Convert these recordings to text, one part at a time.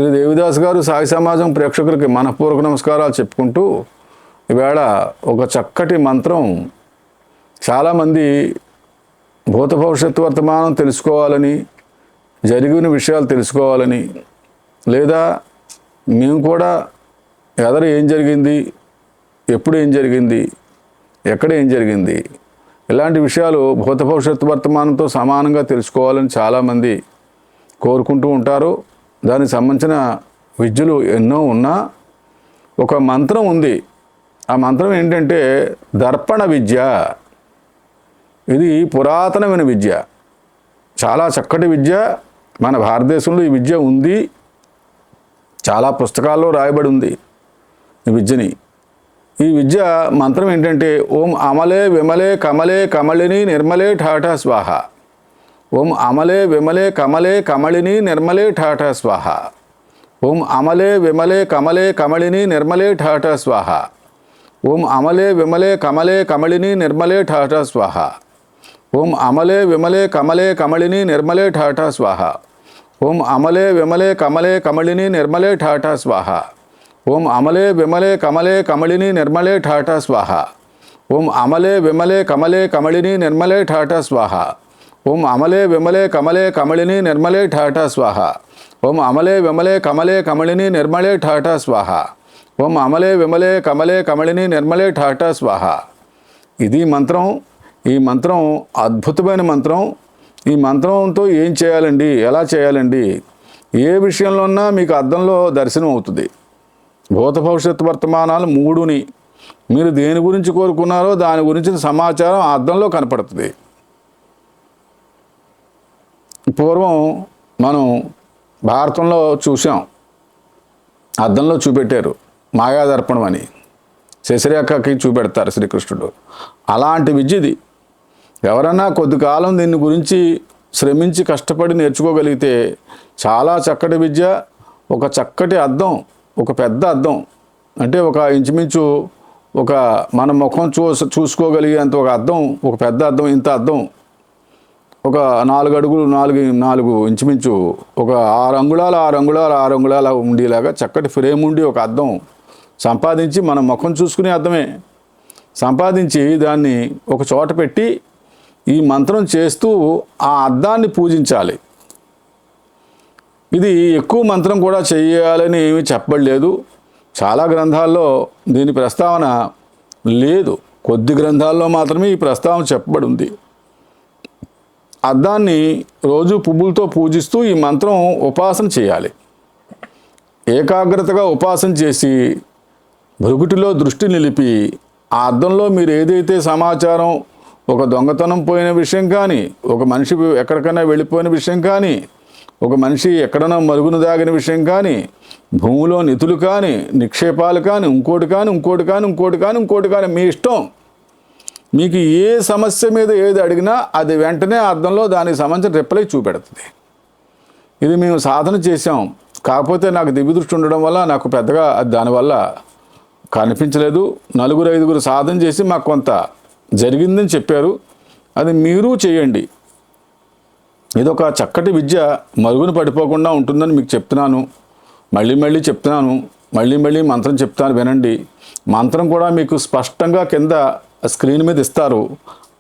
శ్రీ దేవిదాస్ గారు సాయి సమాజం ప్రేక్షకులకి మనపూర్వక నమస్కారాలు చెప్పుకుంటూ ఈవేళ ఒక చక్కటి మంత్రం చాలామంది భూత భవిష్యత్తు వర్తమానం తెలుసుకోవాలని, జరిగిన విషయాలు తెలుసుకోవాలని, లేదా మేము కూడా ఎదర ఏం జరిగింది, ఎప్పుడు ఏం జరిగింది, ఎక్కడ ఏం జరిగింది, ఇలాంటి విషయాలు భూత భవిష్యత్తు వర్తమానంతో సమానంగా తెలుసుకోవాలని చాలామంది కోరుకుంటూ ఉంటారు. దానికి సంబంధించిన విద్యలు ఎన్నో ఉన్నా ఒక మంత్రం ఉంది. ఆ మంత్రం ఏంటంటే దర్పణ విద్య. ఇది పురాతనమైన విద్య, చాలా చక్కటి విద్య. మన భారతదేశంలో ఈ విద్య ఉంది, చాలా పుస్తకాల్లో రాయబడి ఉంది ఈ విద్యని. ఈ విద్య మంత్రం ఏంటంటే ఓం అమలే విమలే కమలే కమలిని నిర్మలే ఠాఠా స్వాహ. ఓం అమలే విమలే కమలే కమళిని నిర్మలే ఠాఠా స్వాహ. ఓం అమలే విమలే కమలే కమళిని నిర్మలే ఠాఠా స్వాహ. ఓం అమలే విమలే కమలే కమళిని నిర్మలే ఠాఠా స్వాహ. ఓం అమలే విమలే కమలే కమళిని నిర్మలే ఠాఠా స్వాహ. ఓం అమలే విమలే కమలే కమళిని నిర్మలే ఠాఠా స్వాహ. ఓం అమలే విమలే కమలే కమళిని నిర్మలే ఠాఠా స్వాహ. ఓం అమలే విమలే కమలే కమళిని నిర్మలే ఠాఠా స్వాహ. ఓం అమలే విమలే కమలే కమళిని నిర్మలే ఠాఠా స్వాహ. ఓం అమలే విమలే కమలే కమళిని నిర్మలే ఠాఠా స్వాహ. ఓం అమలే విమలే కమలే కమళిని నిర్మలే ఠాఠా స్వాహ. ఇది మంత్రం. ఈ మంత్రం అద్భుతమైన మంత్రం. ఈ మంత్రంతో ఏం చేయాలండి, ఎలా చేయాలండి, ఏ విషయంలో ఉన్నా మీకు అద్దంలో దర్శనం అవుతుంది. భూత భవిష్యత్తు వర్తమానాలు మూడుని మీరు దేని గురించి కోరుకున్నారో దాని గురించిన సమాచారం ఆ అద్దంలో కనపడుతుంది. పూర్వం మనం భారతంలో చూసాం, అద్దంలో చూపెట్టారు మాయాదర్పణం అని, శశిరేఖకి చూపెడతారు శ్రీకృష్ణుడు. అలాంటి విద్య ఇది. ఎవరన్నా కొద్ది కాలం దీని గురించి శ్రమించి కష్టపడి నేర్చుకోగలిగితే చాలా చక్కటి విద్య. ఒక చక్కటి అద్దం, ఒక పెద్ద అద్దం అంటే ఒక ఇంచుమించు ఒక మన ముఖం చూసుకోగలిగేంత ఒక అద్దం, ఒక పెద్ద అద్దం, ఇంత అద్దం, ఒక 4 అడుగులు 4 ఇంచుమించు ఒక 6 అంగుళాల ఉండేలాగా చక్కటి ఫ్రేమ్ ఉండి ఒక అద్దం సంపాదించి మన ముఖం చూసుకునే అద్దమే సంపాదించి దాన్ని ఒక చోట పెట్టి ఈ మంత్రం చేస్తూ ఆ అద్దాన్ని పూజించాలి. ఇది ఎక్కువ మంత్రం కూడా చేయాలని ఏమీ చెప్పబడలేదు. చాలా గ్రంథాల్లో దీని ప్రస్తావన లేదు, కొద్ది గ్రంథాల్లో మాత్రమే ఈ ప్రస్తావన చెప్పబడి ఉంది. అద్దాన్ని రోజు పువ్వులతో పూజిస్తూ ఈ మంత్రం ఉపాసన చేయాలి. ఏకాగ్రతగా ఉపాసన చేసి భృగుటిలో దృష్టి నిలిపి ఆ అద్దంలో మీరు ఏదైతే సమాచారం, ఒక దొంగతనం పోయిన విషయం కానీ, ఒక మనిషి ఎక్కడికైనా వెళ్ళిపోయిన విషయం కానీ, ఒక మనిషి ఎక్కడైనా మరుగున దాగిన విషయం కానీ, భూమిలో నిధులు కానీ, నిక్షేపాలు కానీ, ఇంకోటి కానీ మీ ఇష్టం. మీకు ఏ సమస్య మీద ఏది అడిగినా అది వెంటనే అర్థంలో దానికి సంబంధించిన రిప్లై చూపెడుతుంది. ఇది మేము సాధన చేసాం. కాకపోతే నాకు దివ్య దృష్టి ఉండడం వల్ల నాకు పెద్దగా దానివల్ల కనిపించలేదు. 4-5 సాధన చేసి మాకు కొంత జరిగిందని చెప్పారు. అది మీరు చేయండి. ఇదొక చక్కటి విద్య, మరుగున పడిపోకుండా ఉంటుందని మీకు చెప్తున్నాను. మళ్ళీ చెప్తున్నాను, మళ్ళీ మంత్రం చెప్తాను, వినండి. మంత్రం కూడా మీకు స్పష్టంగా కింద స్క్రీన్ మీద ఇస్తారు.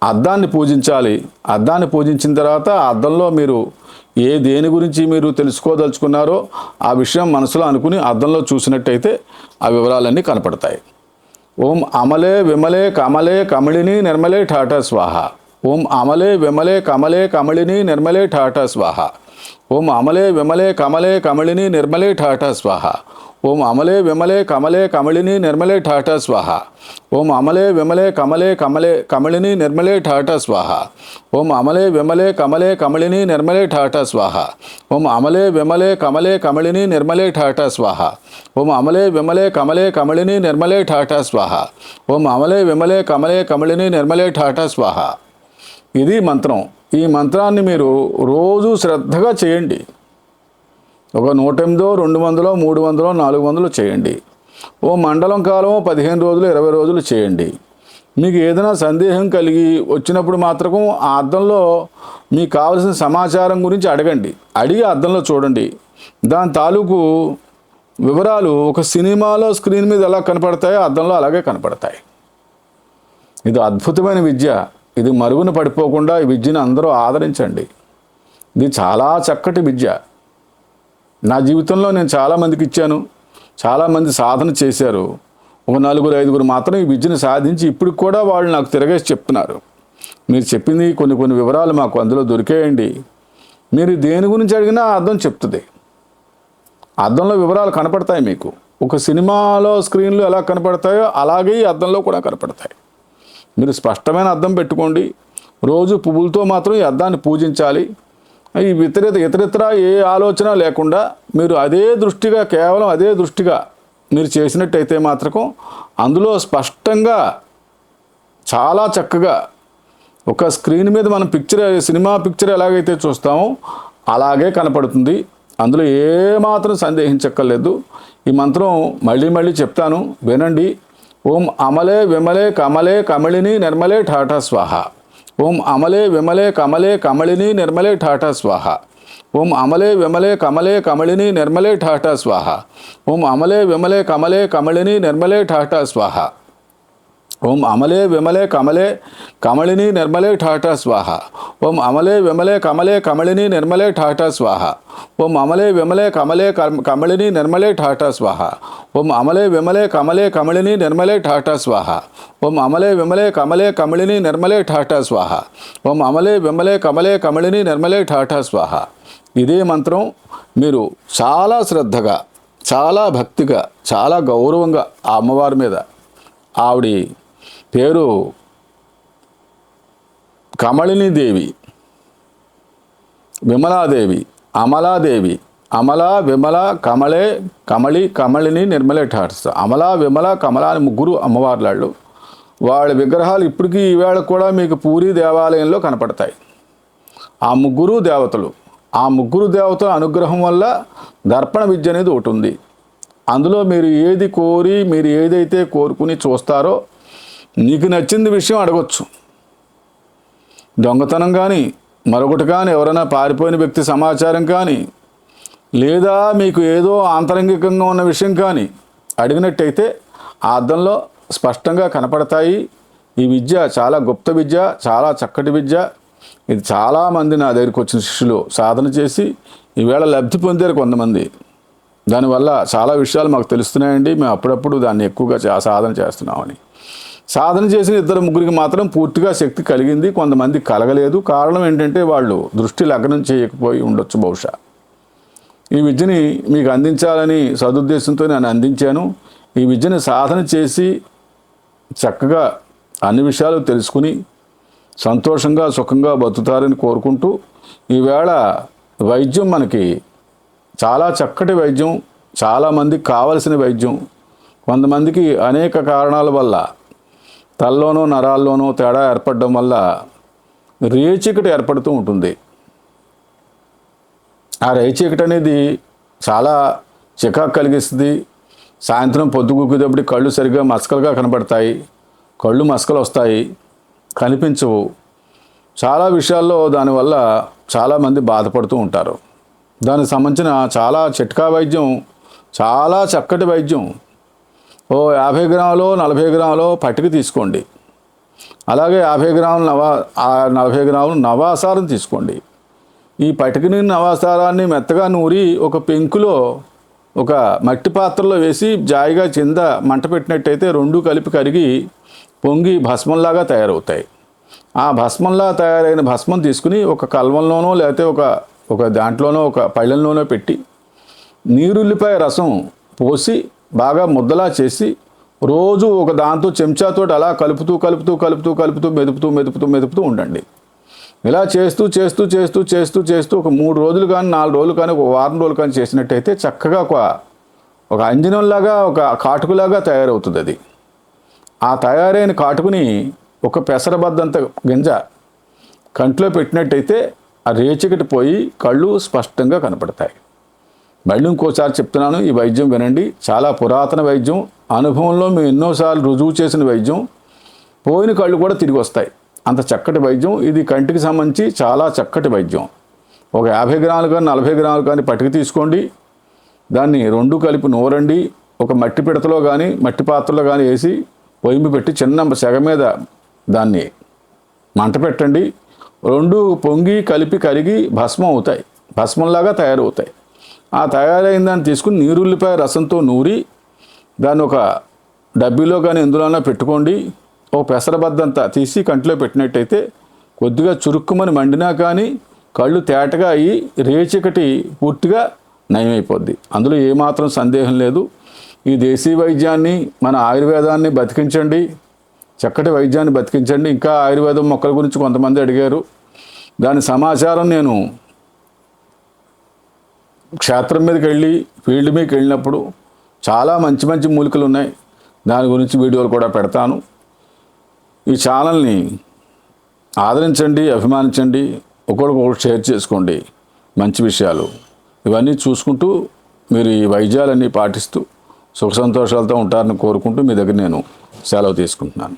అద్దాన్ని పూజించాలి. అద్దాన్ని పూజించిన తర్వాత ఆ అద్దంలో మీరు దేని గురించి మీరు తెలుసుకోదలుచుకున్నారో ఆ విషయం మనసులో అనుకుని అద్దంలో చూసినట్టయితే ఆ వివరాలన్నీ కనపడతాయి. ఓం అమలే విమలే కమలే కమళిని నిర్మలే ఠాఠా స్వాహ. ఓం అమలే విమలే కమలే కమళిని నిర్మలే ఠాఠా స్వాహ. ఓం అమలే విమలే కమలే కమళిని నిర్మలే ఠాఠా స్వాహ. ఓం అమలే విమలే కమలే కమళిని నిర్మలే ఠాఠా స్వాహ. ఓం అమలే విమలే కమలే కమళిని నిర్మలే ఠాఠా స్వాహ. ఓం అమలే విమలే కమలే కమళిని నిర్మలే ఠాఠా స్వాహ. ఓం అమలే విమలే కమలే కమళిని నిర్మలే ఠాఠా స్వాహ. ఓం అమలే విమలే కమలే కమళిని నిర్మలే ఠాఠా స్వాహ. ఓం అమలే విమలే కమలే కమళిని నిర్మలే ఠాఠా స్వాహ. ఇది మంత్రం. ఈ మంత్రాన్ని మీరు రోజు శ్రద్ధగా చేయండి. ఒక 108, 200, 300, 400 చేయండి. ఓ మండలం కాలం 15 రోజులు 20 రోజులు చేయండి. మీకు ఏదైనా సందేహం కలిగి వచ్చినప్పుడు మాత్రం ఆ అద్దంలో మీకు కావలసిన సమాచారం గురించి అడగండి. అడిగి అద్దంలో చూడండి. దాని తాలూకు వివరాలు ఒక సినిమాలో స్క్రీన్ మీద ఎలా కనపడతాయో అద్దంలో అలాగే కనపడతాయి. ఇది అద్భుతమైన విద్య. ఇది మరుగున పడిపోకుండా ఈ విద్యను అందరూ ఆదరించండి. ఇది చాలా చక్కటి విద్య. నా జీవితంలో నేను చాలామందికి ఇచ్చాను, చాలామంది సాధన చేశారు. ఒక 4-5 మాత్రం ఈ విద్యను సాధించి ఇప్పుడు కూడా వాళ్ళు నాకు తిరగేసి చెప్తున్నారు, మీరు చెప్పింది కొన్ని వివరాలు మాకు అందులో దొరికేయండి. మీరు దేని గురించి అడిగినా అర్థం చెప్తుంది. అద్దంలో వివరాలు కనపడతాయి మీకు. ఒక సినిమాలో స్క్రీన్లు ఎలా కనపడతాయో అలాగే ఈ అద్దంలో కూడా కనపడతాయి. మీరు స్పష్టమైన అద్దం పెట్టుకోండి. రోజు పువ్వులతో మాత్రం ఈ అద్దాన్ని పూజించాలి. ఈ ఇతరితర ఏ ఆలోచన లేకుండా మీరు అదే దృష్టిగా, కేవలం అదే దృష్టిగా మీరు చేసినట్టయితే మాత్రం అందులో స్పష్టంగా చాలా చక్కగా ఒక స్క్రీన్ మీద మనం సినిమా పిక్చర్ ఎలాగైతే చూస్తామో అలాగే కనపడుతుంది. అందులో ఏమాత్రం సందేహించక్కర్లేదు. ఈ మంత్రం మళ్ళీ చెప్తాను, వినండి. ఓం అమలే విమలే కమలే కమళిని నిర్మలే ఠాఠా స్వాహ. ఓం అమలే విమలే కమలే కమళిని నిర్మలే ఠాఠా స్వాహ. ఓం అమలే విమలే కమలే కమళిని నిర్మలే ఠాఠా స్వాహ. ఓం అమలే విమలే కమలే కమళిని నిర్మలే ఠాఠా స్వాహ. ఓం అమలే విమలే కమలే కమళిని నిర్మలే ఠాఠా స్వాహ. ఓం అమలే విమలే కమలే కమళిని నిర్మలే ఠాఠా స్వాహ. ఓం అమలే విమలే కమలే కమళిని నిర్మలే ఠాఠా స్వాహ. ఓం అమలే విమలే కమలే కమళిని నిర్మలే ఠాఠా స్వాహ. ఓం అమలే విమలే కమలే కమళిని నిర్మలే ఠాఠా స్వాహ. ఓం అమలే విమలే కమలే కమళిని నిర్మలే ఠాఠా స్వాహ. ఇదే మంత్రం మీరు చాలా శ్రద్ధగా, చాలా భక్తిగా, చాలా గౌరవంగా ఆ అమ్మవారి మీద, ఆవిడ పేరు కమళినీదేవి, విమలాదేవి, అమలాదేవి, అమల విమల కమలే కమళిని నిర్మలే ఠాఠా. అమల విమల కమల అని 3 అమ్మవార్లాళ్ళు. వాళ్ళ విగ్రహాలు ఇప్పటికీ ఈవేళ కూడా మీకు పూరీ దేవాలయంలో కనపడతాయి. ఆ 3 దేవతలు, ఆ 3 దేవతల అనుగ్రహం వల్ల దర్పణ విద్య అనేది ఒకటి ఉంది. అందులో మీరు ఏది కోరి, మీరు ఏదైతే కోరుకుని చూస్తారో నీకు నచ్చింది విషయం అడగొచ్చు. దొంగతనం కానీ, మరొకటి కానీ, ఎవరైనా పారిపోయిన వ్యక్తి సమాచారం కానీ, లేదా మీకు ఏదో ఆంతరంగికంగా ఉన్న విషయం కానీ అడిగినట్టయితే ఆ అద్దంలో స్పష్టంగా కనపడతాయి. ఈ విద్య చాలా గుప్త విద్య, చాలా చక్కటి విద్య. ఇది చాలామంది నా దగ్గరికి వచ్చిన శిష్యులు సాధన చేసి ఈవేళ లబ్ధి పొందారు కొంతమంది. దానివల్ల చాలా విషయాలు మాకు తెలుస్తున్నాయండి. మేము అప్పుడప్పుడు దాన్ని ఎక్కువగా సాధన చేస్తున్నామని. సాధన చేసిన 2-3 మాత్రం పూర్తిగా శక్తి కలిగింది, కొంతమంది కలగలేదు. కారణం ఏంటంటే వాళ్ళు దృష్టి లగ్నం చేయకపోయి ఉండొచ్చు బహుశా. ఈ విద్యని మీకు అందించాలని సదుద్దేశంతో నేను అందించాను. ఈ విద్యని సాధన చేసి చక్కగా అన్ని విషయాలు తెలుసుకుని సంతోషంగా సుఖంగా బతుకుతారని కోరుకుంటూ, ఈవేళ వైద్యం మనకి చాలా చక్కటి వైద్యం, చాలామందికి కావలసిన వైద్యం. కొంతమందికి అనేక కారణాల వల్ల తలలోనో నరాల్లోనో తేడా ఏర్పడడం వల్ల రేచీకటి ఏర్పడుతూ ఉంటుంది. ఆ రేచీకటి అనేది చాలా చికాకు కలిగిస్తుంది. సాయంత్రం పొద్దుగుకునేటప్పుడు కళ్ళు సరిగ్గా మసకలుగా కనబడతాయి, కళ్ళు మసకలు వస్తాయి, కనిపించవు. చాలా విషయాల్లో దానివల్ల చాలామంది బాధపడుతూ ఉంటారు. దానికి సంబంధించిన చాలా చిట్కా వైద్యం, చాలా చక్కటి వైద్యం. 50 గ్రాములు 40 గ్రాములు పట్టిక తీసుకోండి. అలాగే 50 గ్రాములు 40 గ్రాములు నవాసారం తీసుకోండి. ఈ పట్టికని నవాసారాన్ని మెత్తగా నూరి ఒక పెంకులో ఒక మట్టి పాత్రలో వేసి జాయిగా కింద మంట పెట్టినట్టయితే 2 కలిపి కరిగి పొంగి భస్మంలాగా తయారవుతాయి. ఆ భస్మంలా తయారైన భస్మం తీసుకుని ఒక కల్వంలోనో లేకపోతే ఒక దాంట్లోనో ఒక పళ్ళెంలోనో పెట్టి నీరుల్లిపాయ రసం పోసి బాగా ముద్దలా చేసి రోజు ఒక దాంతో చెంచాతో అలా కలుపుతూ మెదుపుతూ ఉండండి. ఇలా చేస్తూ ఒక 3 రోజులు కానీ 4 రోజులు కానీ ఒక వారం రోజులు కానీ చేసినట్టయితే చక్కగా ఒక అంజనంలాగా, ఒక కాటుకులాగా తయారవుతుంది. అది ఆ తయారైన కాటుకుని ఒక పెసరబద్దంత గింజ కంట్లో పెట్టినట్టయితే ఆ రేచకటి పోయి కళ్ళు స్పష్టంగా కనపడతాయి. మళ్ళీ ఇంకోసారి చెప్తున్నాను, ఈ వైద్యం వినండి. చాలా పురాతన వైద్యం, అనుభవంలో మేము ఎన్నోసార్లు రుజువు చేసిన వైద్యం. పోయిన కళ్ళు కూడా తిరిగి వస్తాయి. అంత చక్కటి వైద్యం ఇది. కంటికి సంబంధించి చాలా చక్కటి వైద్యం. ఒక 50 గ్రాములు కానీ 40 గ్రాములు కానీ పటిక తీసుకోండి. దాన్ని రెండు కలిపి నూరండి. ఒక మట్టి పిడతలో కానీ మట్టి పాత్రలో కానీ వేసి పొయ్యి పెట్టి చిన్న సెగ మీద దాన్ని మంట పెట్టండి. రెండు పొంగి కలిపి కరిగి భస్మం అవుతాయి, భస్మంలాగా తయారవుతాయి. ఆ తయారైన దాన్ని తీసుకుని నీరుల్లిపాయ రసంతో నూరి దాన్ని ఒక డబ్బీలో కానీ ఎందులోనైనా పెట్టుకోండి. ఒక పెసరబద్దంతా తీసి కంటిలో పెట్టినట్టయితే కొద్దిగా చురుక్కుమని మండినా కానీ కళ్ళు తేటగా అయ్యి రేచకటి పూర్తిగా నయమైపోద్ది. అందులో ఏమాత్రం సందేహం లేదు. ఈ దేశీ వైద్యాన్ని, మన ఆయుర్వేదాన్ని బతికించండి, చక్కటి వైద్యాన్ని బతికించండి. ఇంకా ఆయుర్వేదం మొక్కల గురించి కొంతమంది అడిగారు. దాని సమాచారం నేను క్షేత్రం మీదకి వెళ్ళి ఫీల్డ్ మీదకి వెళ్ళినప్పుడు చాలా మంచి మంచి మూలికలు ఉన్నాయి. దాని గురించి వీడియోలు కూడా పెడతాను. ఈ ఛానల్ని ఆదరించండి, అభిమానించండి, ఒకరికొకరు షేర్ చేసుకోండి. మంచి విషయాలు ఇవన్నీ చూసుకుంటూ మీరు ఈ వైద్యాలన్నీ పాటిస్తూ సుఖ సంతోషాలతో ఉంటారని కోరుకుంటూ మీ దగ్గర నేను సెలవు తీసుకుంటున్నాను.